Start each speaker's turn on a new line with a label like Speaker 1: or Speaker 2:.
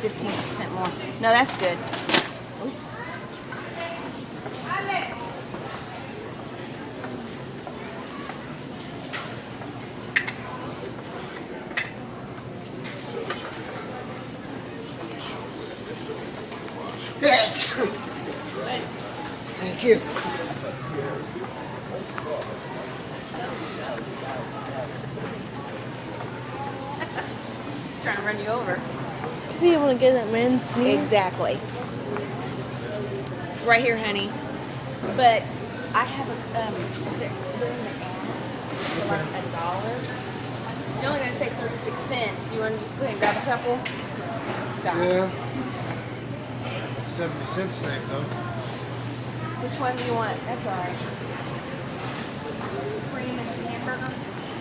Speaker 1: 15% more. No, that's good. Oops.
Speaker 2: Thank you.
Speaker 1: Trying to run you over.
Speaker 3: Because you want to get that man's sneeze.
Speaker 1: Exactly. Right here, honey. But I have they're in the ad for like $1. You're only gonna say 36 cents. Do you want to just go ahead and grab a couple? Stop.
Speaker 2: Yeah. 70 cents thing though.
Speaker 1: Which one do you want? That's all right.